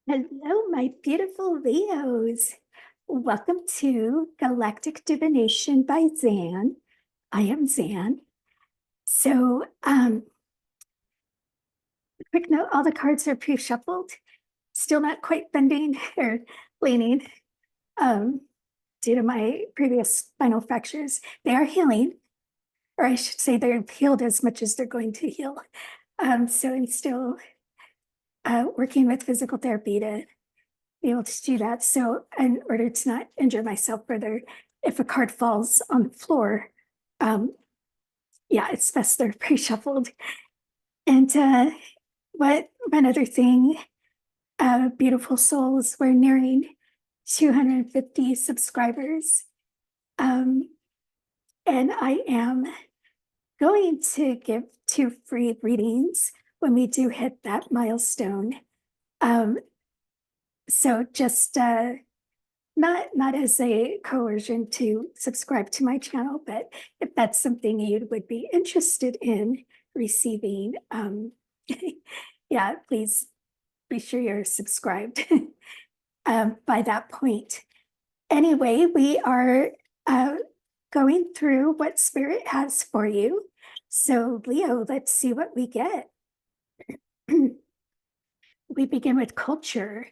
Hello, my beautiful Leos. Welcome to Galactic Divination by Zan. I am Zan. So, quick note, all the cards are pre-shuffled. Still not quite bending or leaning due to my previous spinal fractures. They are healing, or I should say they're healed as much as they're going to heal. So I'm still working with physical therapy to be able to do that. So in order to not injure myself further, if a card falls on the floor, yeah, it's best they're pre-shuffled. And one other thing, beautiful souls, we're nearing 250 subscribers. And I am going to give 2 free readings when we do hit that milestone. So just not as a coercion to subscribe to my channel, but if that's something you would be interested in receiving, yeah, please be sure you're subscribed by that point. Anyway, we are going through what Spirit has for you. So, Leo, let's see what we get. We begin with culture,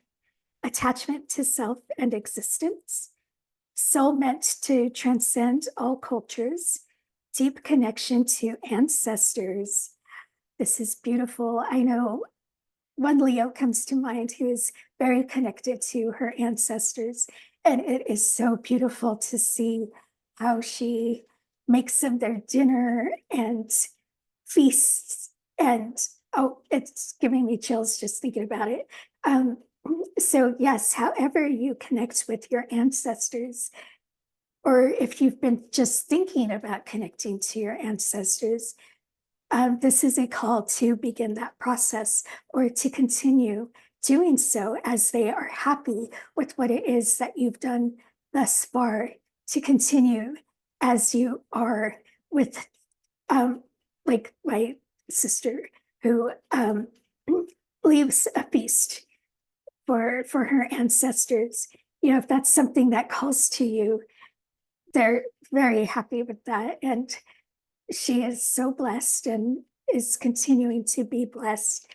attachment to self and existence, soul meant to transcend all cultures, deep connection to ancestors. This is beautiful. I know one Leo comes to mind who is very connected to her ancestors, and it is so beautiful to see how she makes them their dinner and feasts. And oh, it's giving me chills just thinking about it. So yes, however you connect with your ancestors, or if you've been just thinking about connecting to your ancestors, this is a call to begin that process or to continue doing so as they are happy with what it is that you've done thus far, to continue as you are with, like my sister who leaves a feast for her ancestors. You know, if that's something that calls to you, they're very happy with that. And she is so blessed and is continuing to be blessed.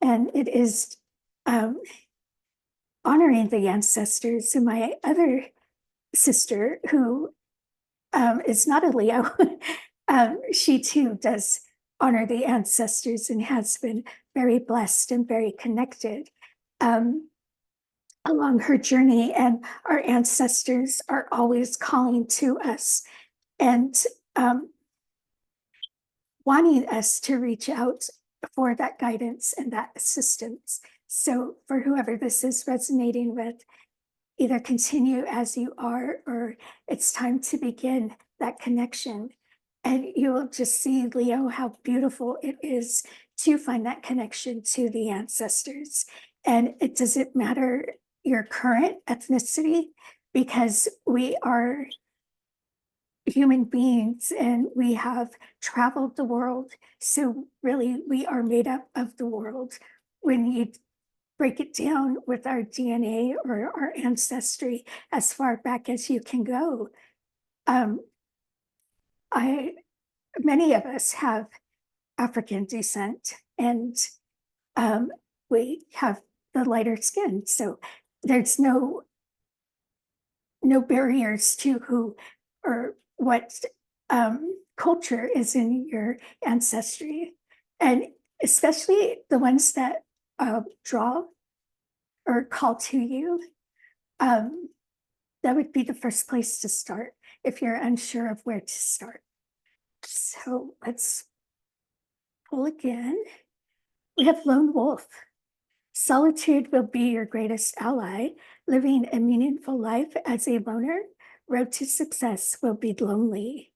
And it is honoring the ancestors. And my other sister, who is not a Leo, she too does honor the ancestors and has been very blessed and very connected along her journey. And our ancestors are always calling to us and wanting us to reach out for that guidance and that assistance. So for whoever this is resonating with, either continue as you are, or it's time to begin that connection. And you will just see, Leo, how beautiful it is to find that connection to the ancestors. And it doesn't matter your current ethnicity, because we are human beings and we have traveled the world. So really, we are made up of the world. When you break it down with our DNA or our ancestry as far back as you can go, many of us have African descent, and we have the lighter skin. So there's no barriers to who or what culture is in your ancestry, and especially the ones that draw or call to you. That would be the first place to start if you're unsure of where to start. So let's pull again. We have Lone Wolf. Solitude will be your greatest ally. Living a meaningful life as a loner, road to success will be lonely.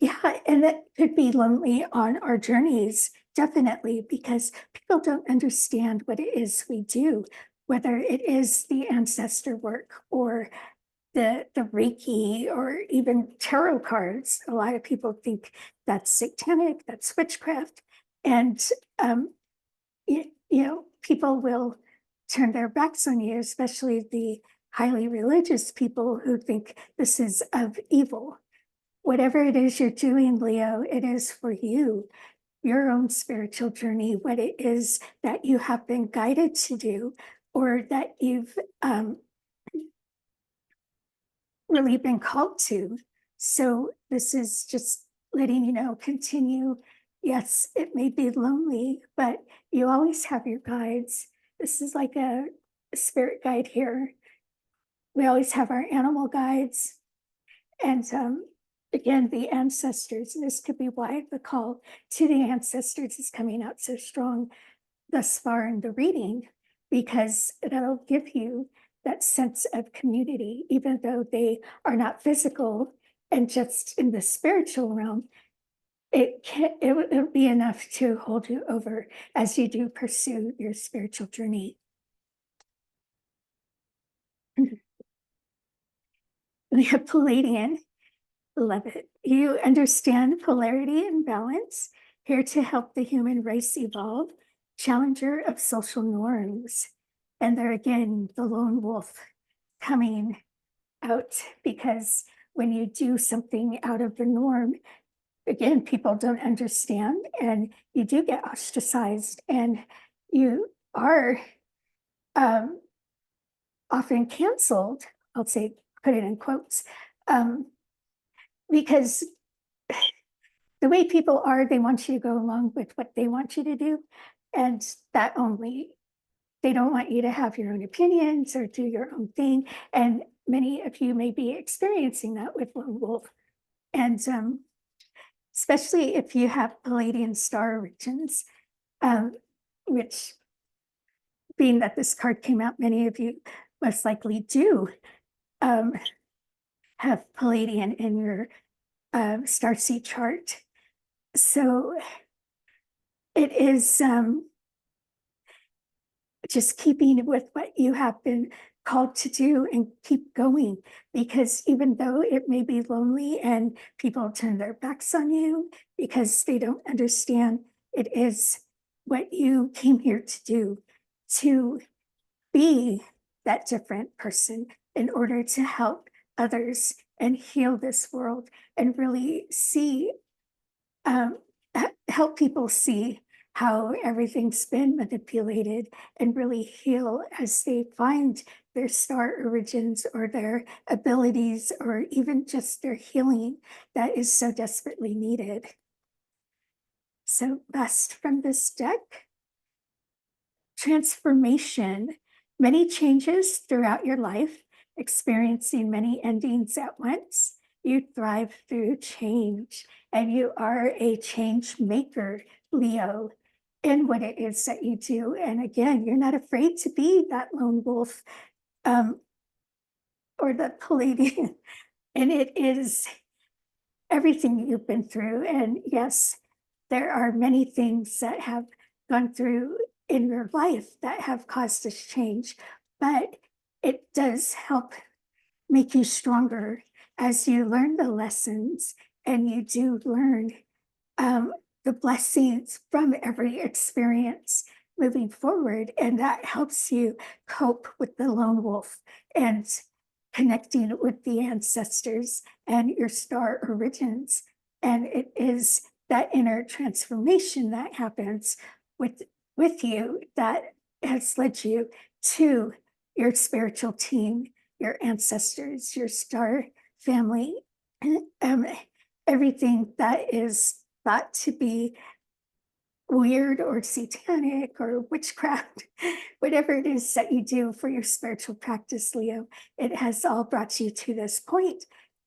Yeah, and it could be lonely on our journeys, definitely, because people don't understand what it is we do, whether it is the ancestor work or the Reiki or even tarot cards. A lot of people think that's satanic, that's witchcraft. And, you know, people will turn their backs on you, especially the highly religious people who think this is of evil. Whatever it is you're doing, Leo, it is for you, your own spiritual journey, what it is that you have been guided to do, or that you've really been called to. So this is just letting you know, continue. Yes, it may be lonely, but you always have your guides. This is like a spirit guide here. We always have our animal guides. And again, the ancestors, this could be why the call to the ancestors is coming out so strong thus far in the reading, because that'll give you that sense of community, even though they are not physical and just in the spiritual realm. It'll be enough to hold you over as you do pursue your spiritual journey. We have Palladian. Love it. You understand polarity and balance, here to help the human race evolve, challenger of social norms. And there again, the lone wolf coming out, because when you do something out of the norm, again, people don't understand and you do get ostracized, and you are um, often canceled. I'll say, put it in quotes, because the way people are, they want you to go along with what they want you to do. And that only, they don't want you to have your own opinions or do your own thing. And many of you may be experiencing that with Lone Wolf. And especially if you have Palladian star origins, which, being that this card came out, many of you most likely do have Palladian in your starseed chart. So it is just keeping with what you have been called to do and keep going, because even though it may be lonely and people turn their backs on you because they don't understand, it is what you came here to do, to be that different person in order to help others and heal this world and really see, help people see how everything's been manipulated and really heal as they find their star origins or their abilities or even just their healing that is so desperately needed. So best from this deck, transformation, many changes throughout your life, experiencing many endings at once. You thrive through change, and you are a change maker, Leo, in what it is that you do. And again, you're not afraid to be that lone wolf or the Palladian. And it is everything you've been through. And yes, there are many things that have gone through in your life that have caused this change, but it does help make you stronger as you learn the lessons and you do learn the blessings from every experience moving forward. And that helps you cope with the lone wolf and connecting with the ancestors and your star origins. And it is that inner transformation that happens with you that has led you to your spiritual team, your ancestors, your star family, um, everything that is thought to be weird or satanic or witchcraft, whatever it is that you do for your spiritual practice, Leo, it has all brought you to this point,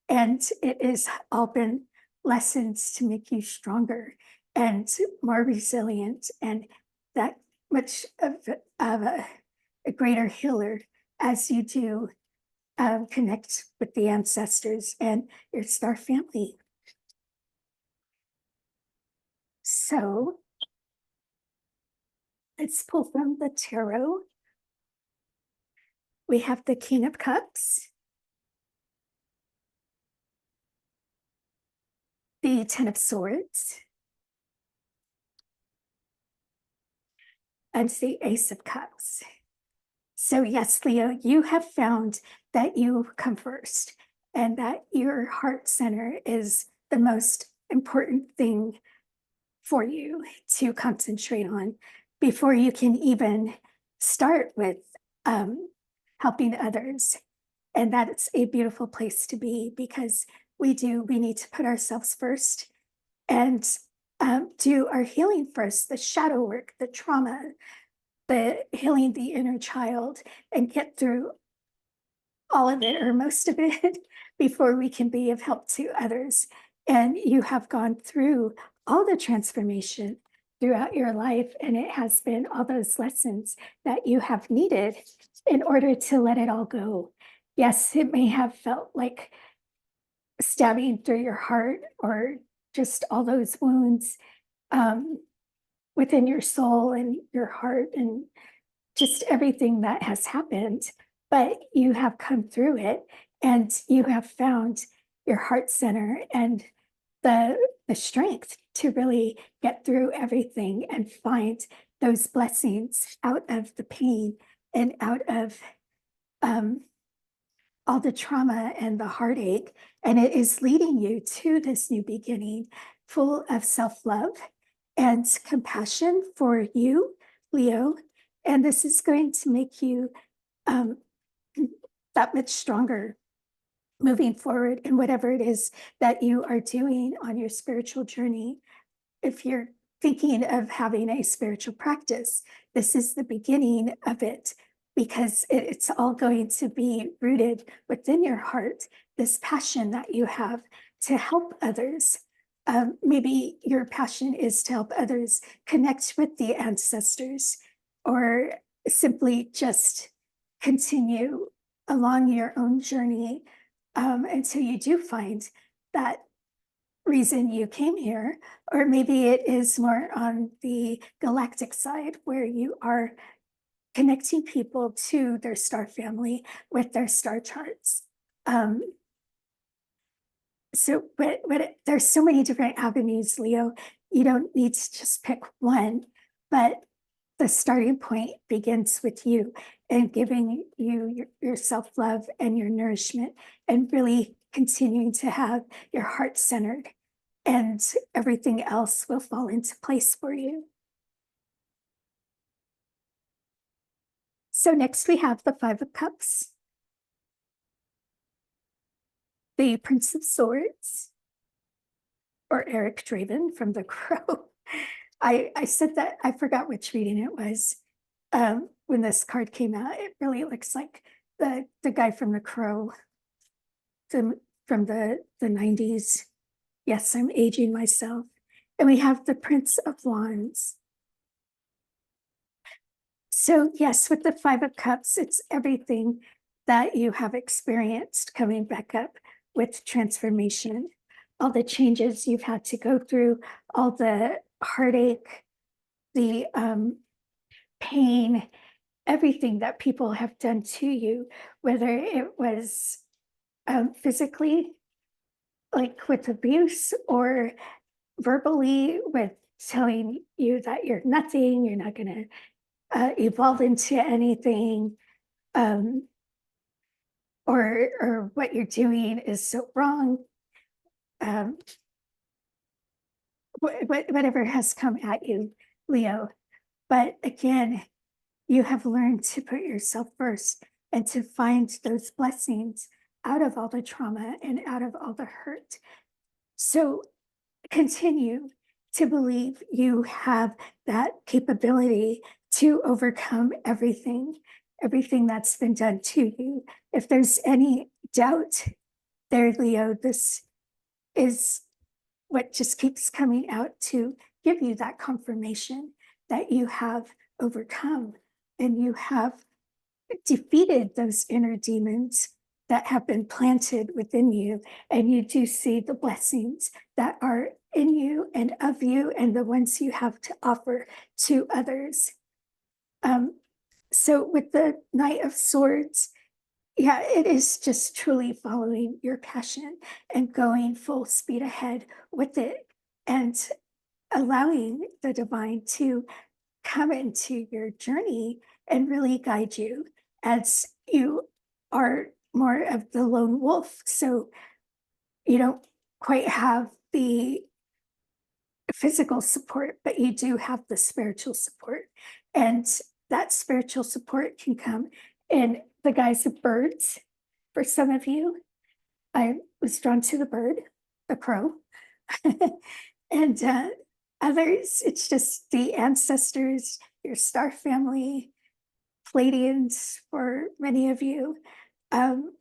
and it has all been lessons to make you stronger and more resilient and that much of a greater healer as you do connect with the ancestors and your star family. So let's pull from the tarot. We have the King of Cups, the Ten of Swords, and the Ace of Cups. So, yes, Leo, you have found that you come first and that your heart center is the most important thing for you to concentrate on before you can even start with um, helping others. And that's a beautiful place to be because we need to put ourselves first and do our healing first, the shadow work, the trauma, the healing the inner child, and get through all of it or most of it before we can be of help to others. And you have gone through all the transformation throughout your life, and it has been all those lessons that you have needed in order to let it all go. Yes, it may have felt like stabbing through your heart or just all those wounds um, within your soul and your heart and just everything that has happened, but you have come through it and you have found your heart center and the the strength to really get through everything and find those blessings out of the pain and out of um, all the trauma and the heartache. And it is leading you to this new beginning full of self-love and compassion for you, Leo. And this is going to make you um, that much stronger moving forward in whatever it is that you are doing on your spiritual journey. If you're thinking of having a spiritual practice, this is the beginning of it because it's all going to be rooted within your heart, this passion that you have to help others. Maybe your passion is to help others connect with the ancestors or simply just continue along your own journey until you do find that reason you came here, or maybe it is more on the galactic side where you are connecting people to their star family with their star charts. Um, there's so many different avenues, Leo. You don't need to just pick one, but the starting point begins with you and giving you your self love and your nourishment and really continuing to have your heart centered, and everything else will fall into place for you. So, next we have the Five of Cups, the Prince of Swords, or Eric Draven from The Crow. I said that, I forgot which reading it was. When this card came out, it really looks like the guy from The Crow from the 90s. Yes, I'm aging myself. And we have the Prince of Wands. So yes, with the Five of Cups, it's everything that you have experienced coming back up with transformation, all the changes you've had to go through, all the heartache, the pain, everything that people have done to you, whether it was physically, like with abuse, or verbally with telling you that you're nothing, you're not going to evolve into anything, um, or what you're doing is so wrong. Um, whatever has come at you, Leo. But again, you have learned to put yourself first and to find those blessings out of all the trauma and out of all the hurt. So continue to believe you have that capability to overcome everything that's been done to you. If there's any doubt there, Leo, this is what just keeps coming out to give you that confirmation that you have overcome and you have defeated those inner demons that have been planted within you. And you do see the blessings that are in you and of you and the ones you have to offer to others. So with the Knight of Swords, yeah, it is just truly following your passion and going full speed ahead with it and allowing the divine to come into your journey and really guide you as you are more of the lone wolf. So you don't quite have the physical support, but you do have the spiritual support. And that spiritual support can come in the guise of birds. For some of you, I was drawn to the bird, the crow. And others, it's just the ancestors, your star family, Pleiadians for many of you. Um,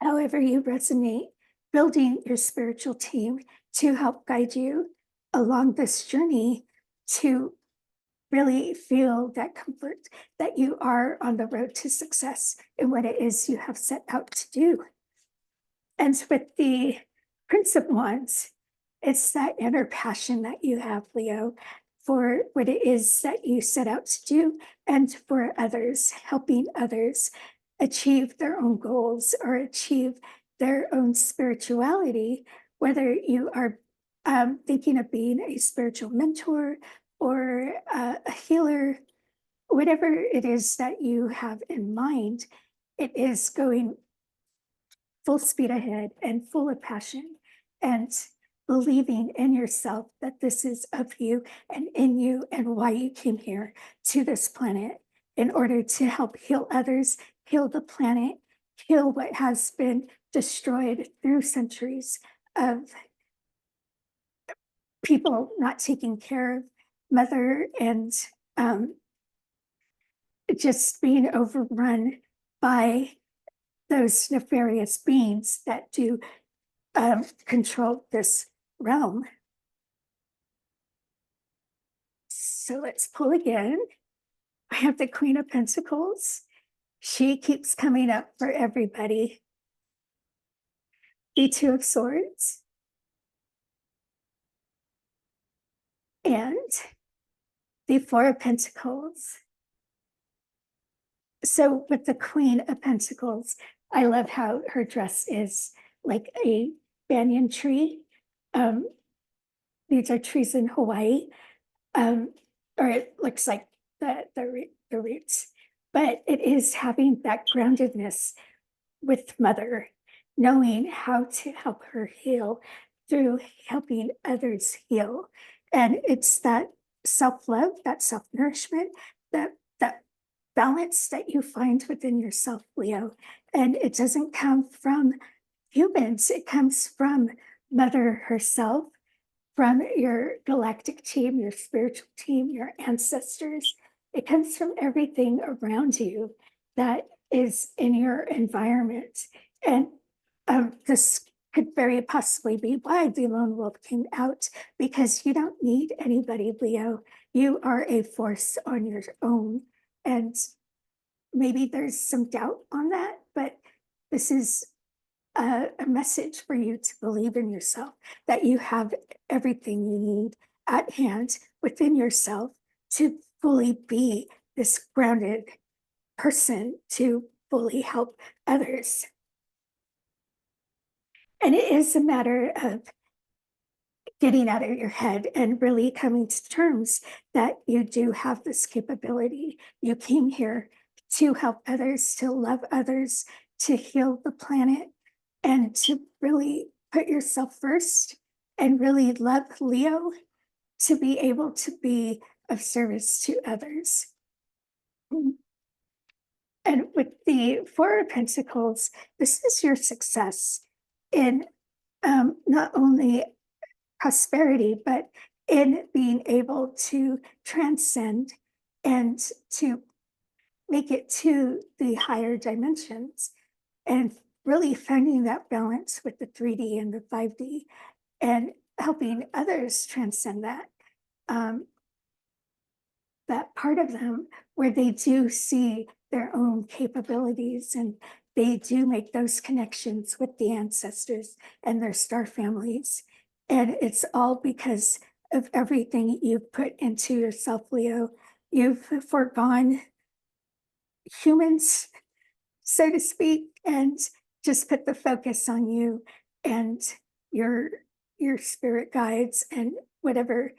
However you resonate, building your spiritual team to help guide you along this journey to really feel that comfort that you are on the road to success in what it is you have set out to do. And with the Prince of Wands, it's that inner passion that you have, Leo, for what it is that you set out to do and for others, helping others achieve their own goals or achieve their own spirituality, whether you are thinking of being a spiritual mentor or a healer, whatever it is that you have in mind, it is going full speed ahead and full of passion and believing in yourself that this is of you and in you and why you came here to this planet in order to help heal others, heal the planet, heal what has been destroyed through centuries of people not taking care of mother and um, just being overrun by those nefarious beings that do control this realm. So let's pull again. I have the Queen of Pentacles. She keeps coming up for everybody. The Two of Swords. And the Four of Pentacles. So with the Queen of Pentacles, I love how her dress is like a banyan tree. These are trees in Hawaii. Or it looks like the roots, but it is having that groundedness with mother, knowing how to help her heal through helping others heal. And it's that self-love, that self-nourishment, that balance that you find within yourself, Leo. And it doesn't come from humans, it comes from mother herself, from your galactic team, your spiritual team, your ancestors. It comes from everything around you that is in your environment. And this could very possibly be why the lone wolf came out, because you don't need anybody, Leo. You are a force on your own. And maybe there's some doubt on that, but this is a message for you to believe in yourself, that you have everything you need at hand within yourself to fully be this grounded person to fully help others. And it is a matter of getting out of your head and really coming to terms that you do have this capability. You came here to help others, to love others, to heal the planet, and to really put yourself first and really love Leo to be able to be of service to others. And with the Four of Pentacles, this is your success in not only prosperity, but in being able to transcend and to make it to the higher dimensions and really finding that balance with the 3D and the 5D and helping others transcend that. That part of them where they do see their own capabilities and they do make those connections with the ancestors and their star families. And it's all because of everything you've put into yourself, Leo. You've foregone humans, so to speak, and just put the focus on you and your spirit guides and whatever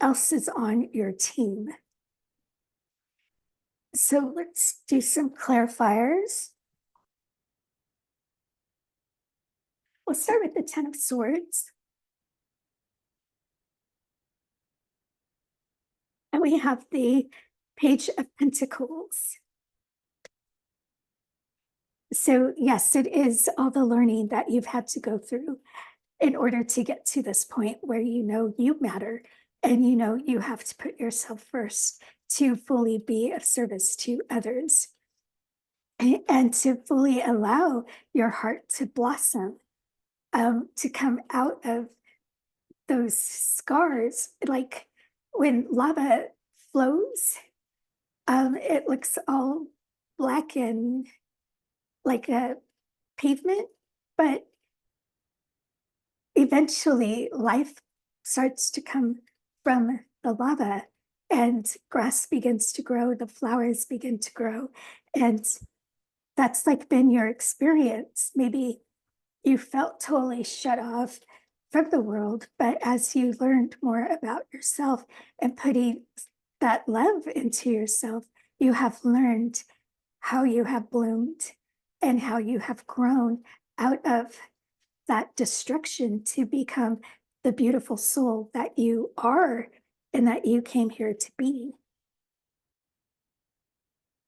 else is on your team. So let's do some clarifiers. We'll start with the Ten of Swords. And we have the Page of Pentacles. So yes, it is all the learning that you've had to go through in order to get to this point where you know you matter and you know you have to put yourself first to fully be of service to others and to fully allow your heart to blossom, to come out of those scars. Like when lava flows, it looks all black and like a pavement, but eventually life starts to come from the lava and grass begins to grow, the flowers begin to grow. And that's like been your experience. Maybe you felt totally shut off from the world, but as you learned more about yourself and putting that love into yourself, you have learned how you have bloomed and how you have grown out of that destruction to become the beautiful soul that you are and that you came here to be.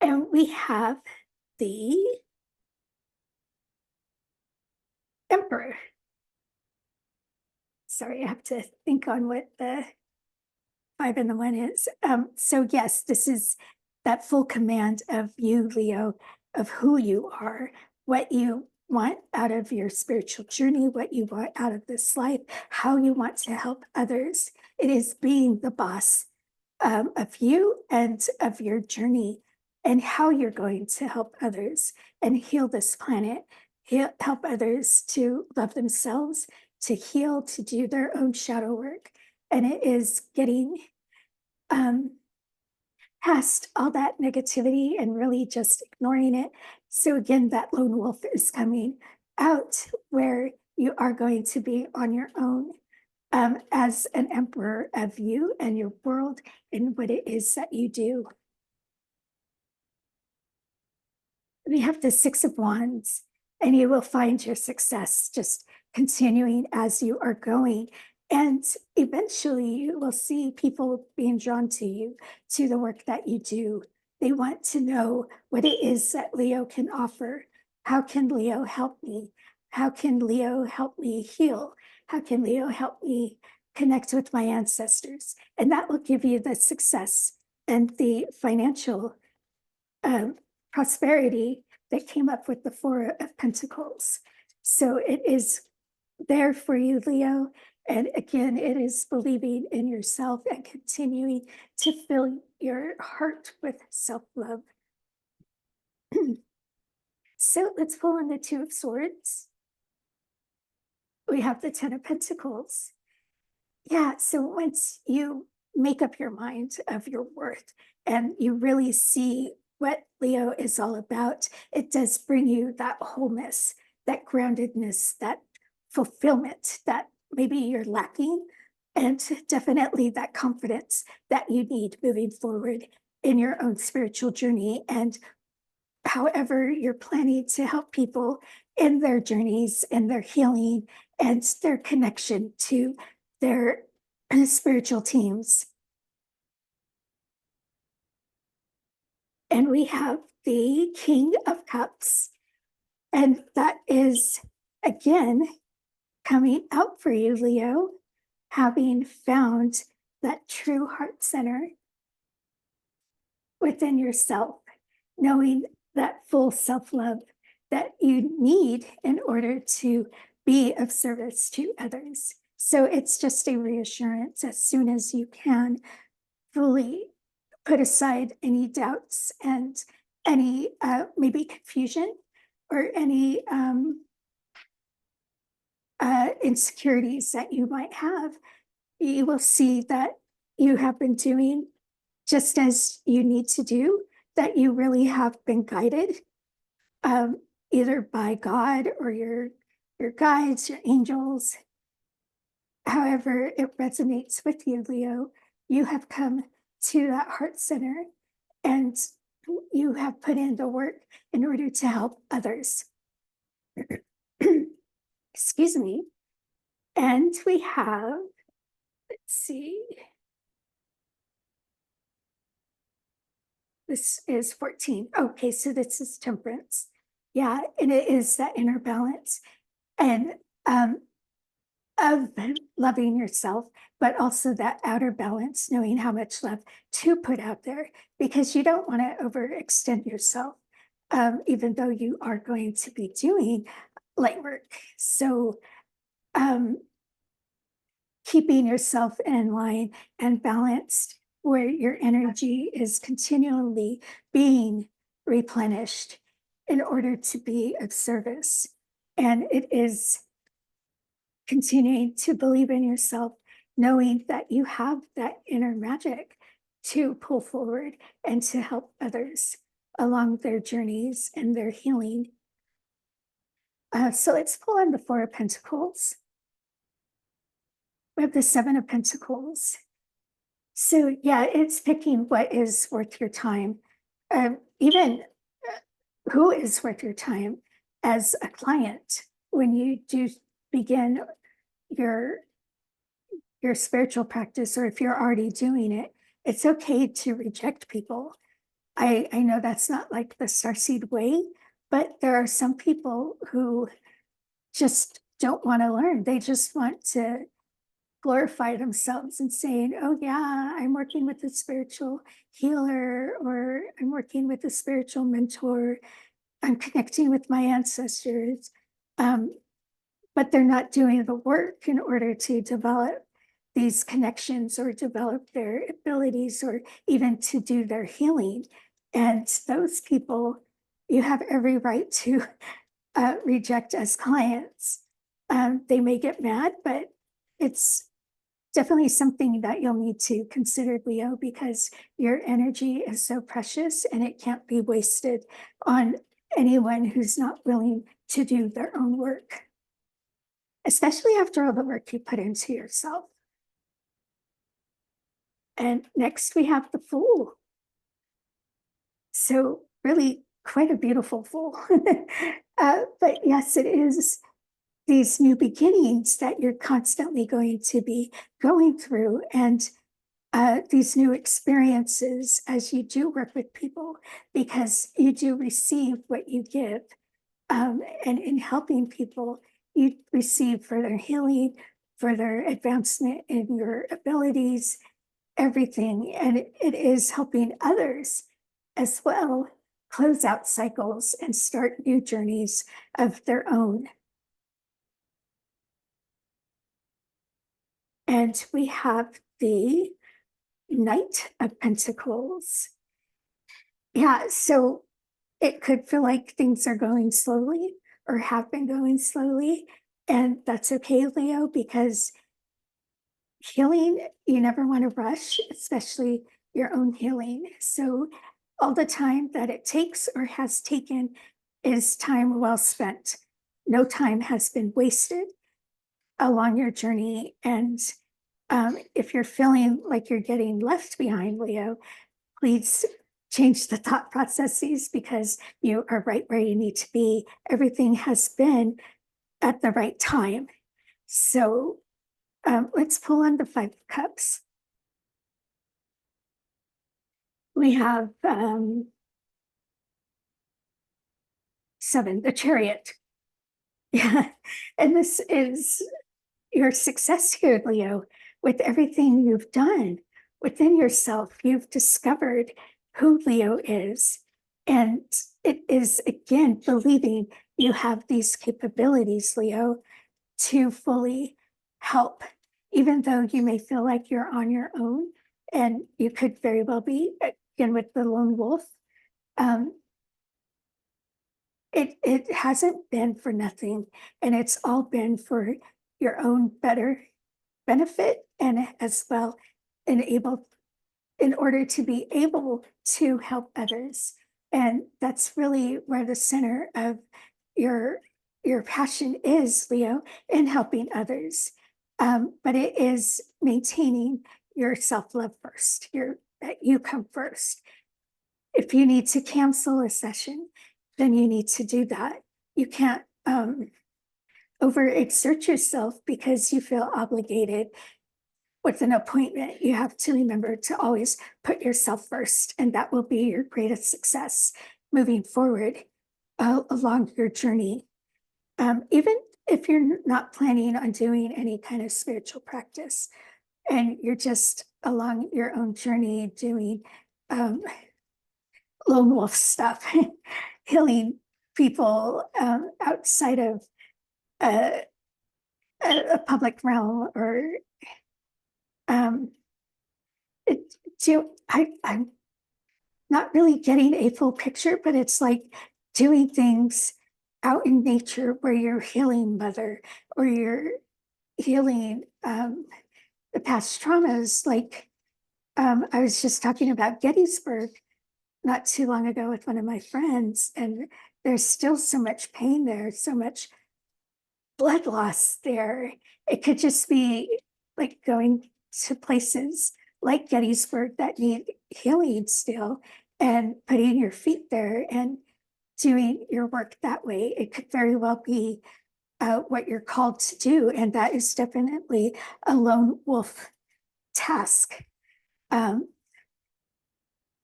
And we have the Emperor. Sorry, I have to think on what the 5 and the 1 is. So yes, this is that full command of you, Leo, of who you are, what you want out of your spiritual journey, what you want out of this life, how you want to help others. It is being the boss of you and of your journey and how you're going to help others and heal this planet, help others to love themselves, to heal, to do their own shadow work. And it is getting past all that negativity and really just ignoring it. So again, that lone wolf is coming out where you are going to be on your own, as an emperor of you and your world and what it is that you do. We have the 6 of Wands, and you will find your success just continuing as you are going. And eventually, you will see people being drawn to you, to the work that you do. They want to know what it is that Leo can offer. How can Leo help me? How can Leo help me heal? How can Leo help me connect with my ancestors? And that will give you the success and the financial prosperity that came up with the 4 of Pentacles. So it is there for you, Leo. And again, it is believing in yourself and continuing to fill your heart with self-love. So let's pull on the 2 of Swords. We have the 10 of Pentacles. Yeah, so once you make up your mind of your worth and you really see what Leo is all about, it does bring you that wholeness, that groundedness, that fulfillment that maybe you're lacking, and definitely that confidence that you need moving forward in your own spiritual journey. And however you're planning to help people in their journeys and their healing and their connection to their spiritual teams. And we have the King of Cups, and that is again coming out for you, Leo, having found that true heart center within yourself, knowing that full self-love that you need in order to be of service to others. So it's just a reassurance as soon as you can fully put aside any doubts and any maybe confusion or any insecurities that you might have. You will see that you have been doing just as you need to do, that you really have been guided, either by God or your guides, your angels. However it resonates with you, Leo, you have come to that heart center, and You have put in the work in order to help others. Excuse me. And we have, let's see, this is 14. Okay, so this is temperance. Yeah, and it is that inner balance and um, of loving yourself, but also that outer balance, knowing how much love to put out there, because you don't want to overextend yourself, even though you are going to be doing light work. So, um, keeping yourself in line and balanced where your energy is continually being replenished in order to be of service. And it is continuing to believe in yourself, knowing that you have that inner magic to pull forward and to help others along their journeys and their healing. So let's pull on the Four of Pentacles. We have the Seven of Pentacles. So yeah, it's picking what is worth your time. Even who is worth your time as a client when you do begin your your spiritual practice, or if you're already doing it, it's okay to reject people. I know that's not like the starseed way, but there are some people who just don't want to learn. They just want to glorify themselves and saying, oh yeah, I'm working with a spiritual healer, or I'm working with a spiritual mentor, I'm connecting with my ancestors. Um, but they're not doing the work in order to develop these connections or develop their abilities or even to do their healing. And those people, you have every right to reject as clients. They may get mad, but it's definitely something that you'll need to consider, Leo, because your energy is so precious and it can't be wasted on anyone who's not willing to do their own work, especially after all the work you put into yourself. And next we have the Fool. So really quite a beautiful Fool. But yes, it is these new beginnings that you're constantly going to be going through, and these new experiences as you do work with people, because you do receive what you give. And in helping people, you receive further healing, further advancement in your abilities, everything. And it is helping others as well close out cycles and start new journeys of their own. And we have the Knight of Pentacles. Yeah, so it could feel like things are going slowly or have been going slowly. And that's okay, Leo, because healing, you never want to rush, especially your own healing. So all the time that it takes or has taken is time well spent. No time has been wasted along your journey. And if you're feeling like you're getting left behind, Leo, please change the thought processes, because you are right where you need to be. Everything has been at the right time. So let's pull on the Five of Cups. We have 7, the Chariot. Yeah, and this is your success here, Leo, with everything you've done within yourself. You've discovered who Leo is. And it is, again, believing you have these capabilities, Leo, to fully help, even though you may feel like you're on your own. And you could very well be, again, with the lone wolf. Um, it hasn't been for nothing, and it's all been for your own better benefit, and as well enable in order to be able to help others. And that's really where the center of your your passion is, Leo, in helping others. But it is maintaining your self-love first, your that you come first. If you need to cancel a session, then you need to do that. You can't overexert yourself because you feel obligated with an appointment. You have to remember to always put yourself first, and that will be your greatest success moving forward along your journey. Even if you're not planning on doing any kind of spiritual practice and you're just along your own journey doing um, lone wolf stuff, healing people outside of a, a public realm or um, I'm not really getting a full picture, but it's like doing things out in nature where you're healing mother or you're healing the past traumas. Like I was just talking about Gettysburg not too long ago with one of my friends, and there's still so much pain there, so much blood loss there. It could just be like going to places like Gettysburg that need healing still and putting your feet there and doing your work that way. It could very well be what you're called to do. And that is definitely a lone wolf task. Um,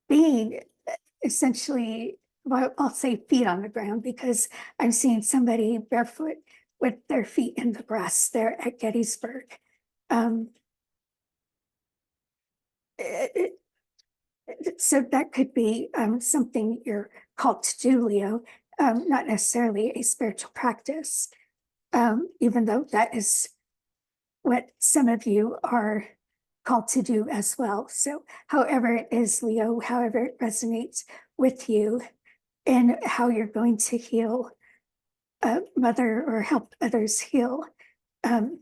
being essentially, well, I'll say feet on the ground because I'm seeing somebody barefoot with their feet in the grass there at Gettysburg. Um, it, so that could be something you're called to do, Leo, not necessarily a spiritual practice, even though that is what some of you are called to do as well. So however it is, Leo, however it resonates with you and how you're going to heal mother or help others heal, um,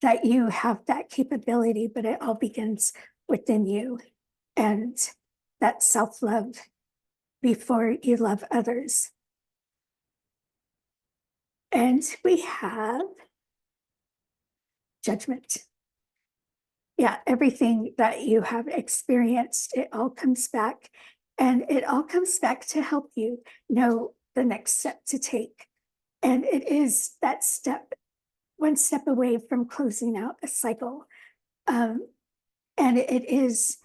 that you have that capability, but it all begins within you and that self-love before you love others. And we have judgment. Yeah, everything that you have experienced, it all comes back, and it all comes back to help you know the next step to take. And it is that step, one step away from closing out a cycle. Um, and it is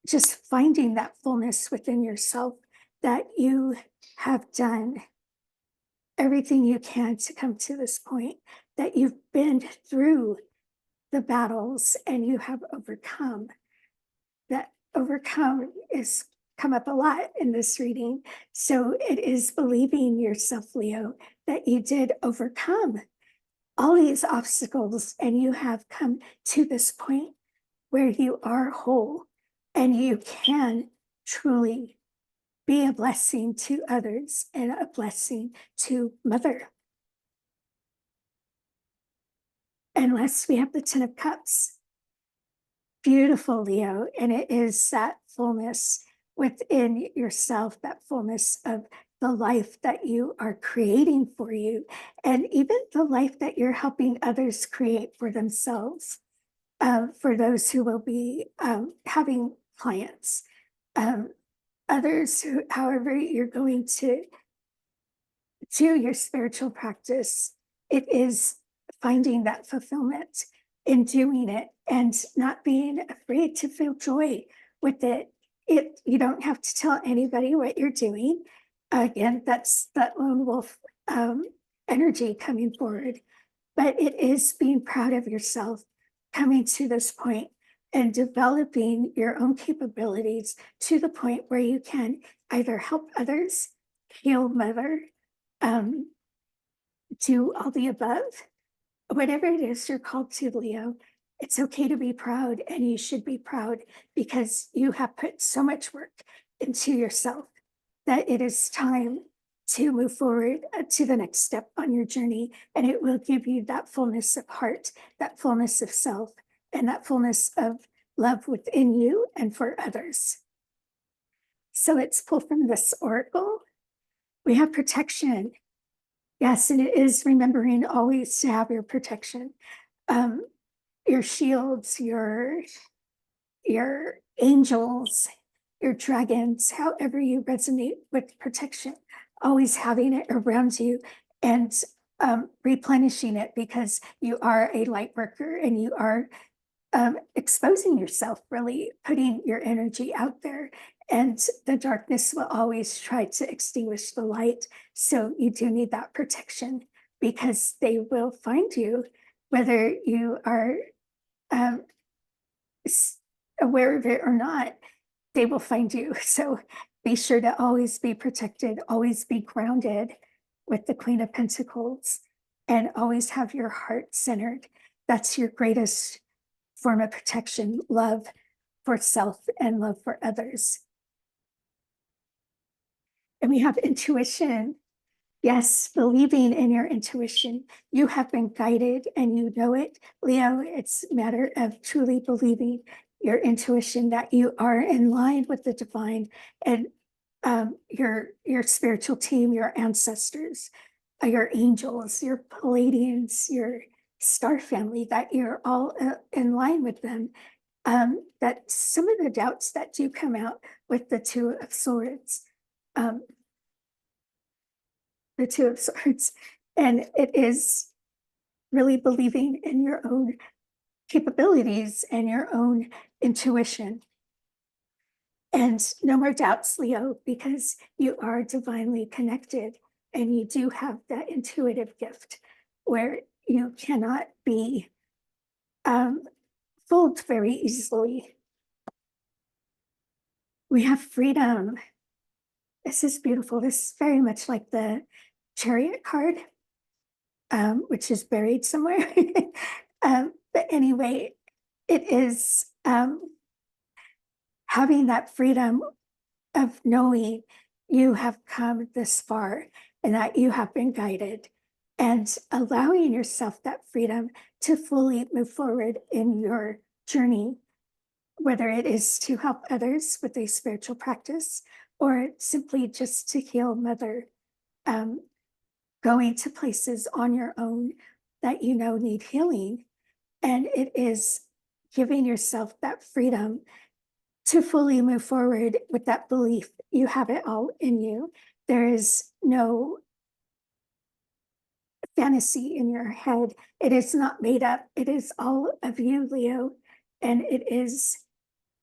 just finding that fullness within yourself that you have done everything you can to come to this point, that you've been through the battles and you have overcome. That overcome is come up a lot in this reading. So it is believing yourself, Leo, that you did overcome all these obstacles and you have come to this point where you are whole and you can truly be a blessing to others and a blessing to mother. Unless we have the 10 of cups. Beautiful, Leo. And it is that fullness within yourself, that fullness of the life that you are creating for you, and even the life that you're helping others create for themselves, for those who will be having clients. Um, others who, however, you're going to do your spiritual practice, it is finding that fulfillment in doing it and not being afraid to feel joy with it. You don't have to tell anybody what you're doing. Again, that's that lone wolf energy coming forward, but it is being proud of yourself, coming to this point and developing your own capabilities to the point where you can either help others, heal mother, um, do all the above, whatever it is you're called to, Leo. It's okay to be proud, and you should be proud because you have put so much work into yourself that it is time to move forward to the next step on your journey. And it will give you that fullness of heart, that fullness of self, and that fullness of love within you and for others. So let's pull from this oracle. We have protection. Yes, and it is remembering always to have your protection, your shields, your angels, your dragons, however you resonate with protection, always having it around you and replenishing it, because you are a light worker and you are exposing yourself, really putting your energy out there. And the darkness will always try to extinguish the light. So you do need that protection, because they will find you, whether you are um, aware of it or not, they will find you. So be sure to always be protected, always be grounded with the Queen of Pentacles, and always have your heart centered. That's your greatest form of protection, love for self and love for others. And we have intuition. Yes, believing in your intuition. You have been guided and you know it. Leo, it's a matter of truly believing your intuition, that you are in line with the divine, and your spiritual team, your ancestors, your angels, your Palladians, your star family, that you're all in line with them. That some of the doubts that do come out with the Two of Swords, um, the Two of Swords, and it is really believing in your own capabilities and your own intuition. And no more doubts, Leo, because you are divinely connected and you do have that intuitive gift where you cannot be fooled very easily. We have freedom. This is beautiful. This is very much like the Chariot card, which is buried somewhere. But anyway, it is having that freedom of knowing you have come this far and that you have been guided, and allowing yourself that freedom to fully move forward in your journey, whether it is to help others with a spiritual practice or simply just to heal mother, going to places on your own that you know need healing. And it is giving yourself that freedom to fully move forward with that belief you have it all in you. There is no fantasy in your head. It is not made up. It is all of you, Leo. And it is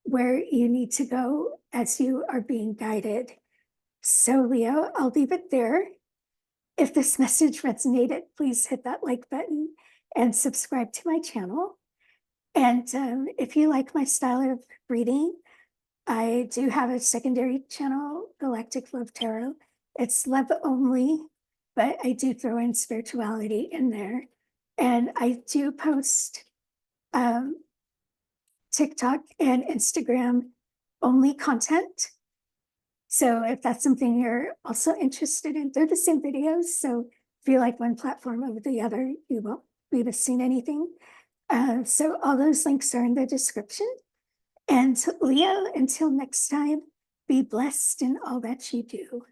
where you need to go as you are being guided. So, Leo, I'll leave it there. If this message resonated, please hit that like button and subscribe to my channel. And if you like my style of reading, I do have a secondary channel, Galactic Love Tarot. It's love only, but I do throw in spirituality in there. And I do post TikTok and Instagram only content. So if that's something you're also interested in, they're the same videos. So if you like one platform over the other, you won't be missing anything. So all those links are in the description. And Leo, until next time, be blessed in all that you do.